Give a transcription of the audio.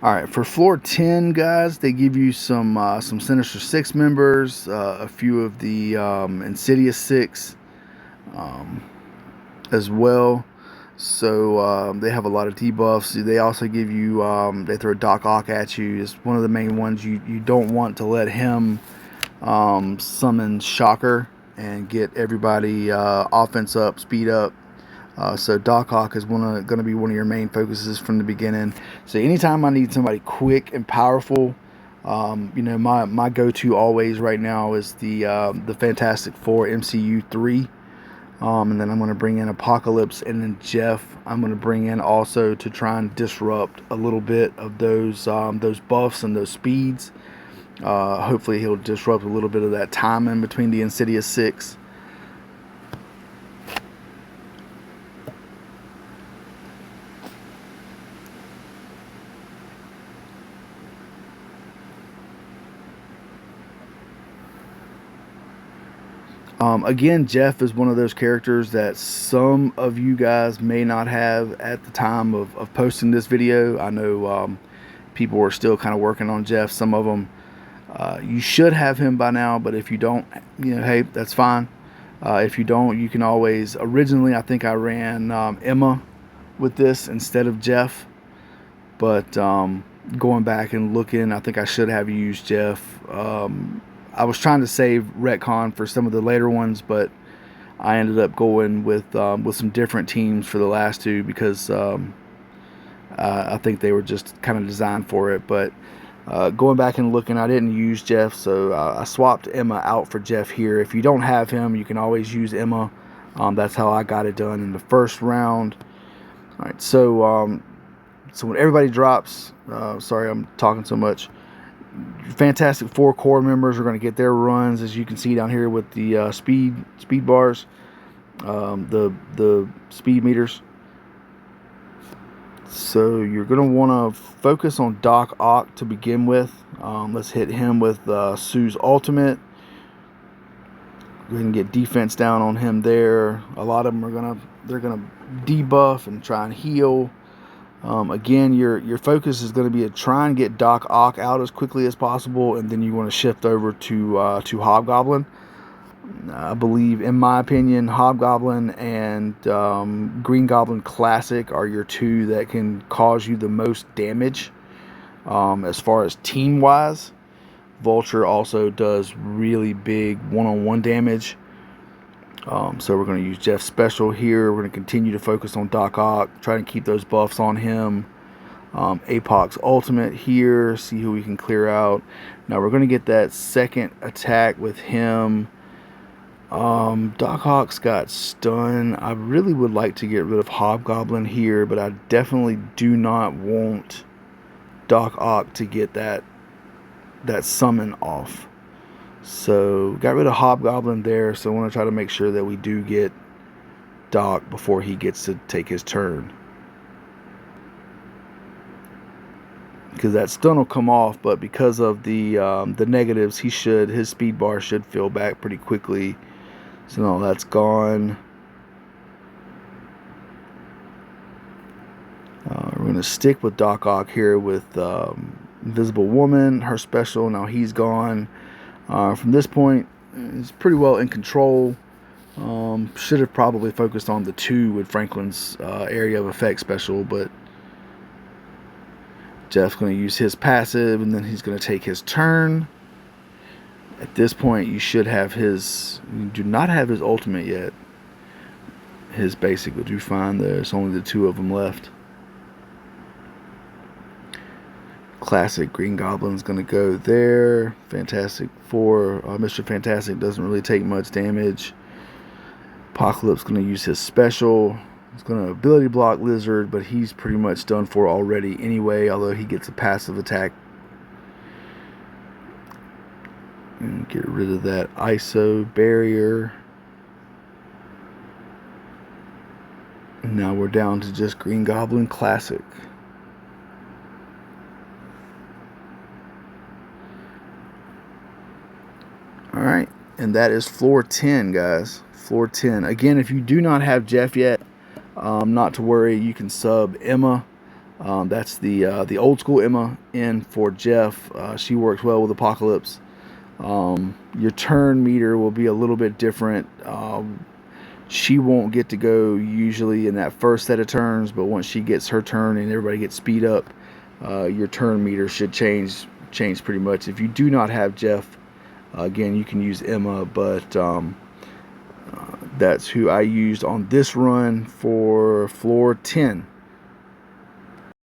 All right, for floor 10, guys, they give you some Sinister Six members, a few of the Insidious Six um, as well. So they have a lot of debuffs. They also give you they throw Doc Ock at you. It's one of the main ones. You don't want to let him summon Shocker and get everybody offense up, speed up. So Doc Ock is going to be one of your main focuses from the beginning. So anytime I need somebody quick and powerful, my go-to always right now is the Fantastic Four MCU 3. And then I'm going to bring in Apocalypse, and then Jeff I'm going to bring in also to try and disrupt a little bit of those buffs and those speeds. Hopefully he'll disrupt a little bit of that time in between the Insidious Six. Again, Jeff is one of those characters that some of you guys may not have at the time of posting this video. I know people are still kind of working on Jeff. Some of them, you should have him by now, but if you don't, hey, that's fine. If you don't, you can always, originally I think I ran Emma with this instead of Jeff, but going back and looking, I think I should have used Jeff. I was trying to save retcon for some of the later ones, but I ended up going with some different teams for the last two because I think they were just kind of designed for it. But going back and looking, I didn't use Jeff, so I swapped Emma out for Jeff here. If you don't have him, you can always use Emma. That's how I got it done in the first round. All right, so when everybody drops, sorry I'm talking so much. Fantastic Four core members are going to get their runs, as you can see down here with the speed bars, the speed meters. So you're going to want to focus on Doc Ock to begin with. Let's hit him with Sue's ultimate. Go ahead and get defense down on him there. A lot of them are gonna debuff and try and heal. Again, your focus is going to be to try and get Doc Ock out as quickly as possible, and then you want to shift over to Hobgoblin. I believe, in my opinion, Hobgoblin and Green Goblin Classic are your two that can cause you the most damage as far as team-wise. Vulture also does really big one-on-one damage. So we're going to use Jeff's special here. We're going to continue to focus on Doc Ock, try and keep those buffs on him. Apoc's ultimate here, see who we can clear out. Now we're going to get that second attack with him. Doc Ock's got stun. I really would like to get rid of Hobgoblin here, but I definitely do not want Doc Ock to get that summon off. So got rid of Hobgoblin there, so I want to try to make sure that we do get Doc before he gets to take his turn, because that stun will come off, but because of the negatives, his speed bar should fill back pretty quickly. So no, that's gone. We're going to stick with Doc Ock here with Invisible Woman, her special. Now he's gone. From this point, he's pretty well in control. Should have probably focused on the 2 with Franklin's area of effect special, but Jeff's going to use his passive, and then he's going to take his turn. At this point, you should have you do not have his ultimate yet. His basic will do fine. There's only the 2 of them left. Classic Green Goblin's going to go there. Fantastic Four, Mr. Fantastic doesn't really take much damage. Apocalypse going to use his special. He's going to ability block Lizard, but he's pretty much done for already anyway, although he gets a passive attack. And get rid of that ISO barrier. And now we're down to just Green Goblin Classic. Alright, and that is floor 10, guys. Floor 10. Again, if you do not have Jeff yet, not to worry. You can sub Emma. That's the old school Emma in for Jeff. She works well with Apocalypse. Your turn meter will be a little bit different. She won't get to go usually in that first set of turns, but once she gets her turn and everybody gets speed up, your turn meter should change pretty much. If you do not have Jeff, again, you can use Emma, but that's who I used on this run for floor 10.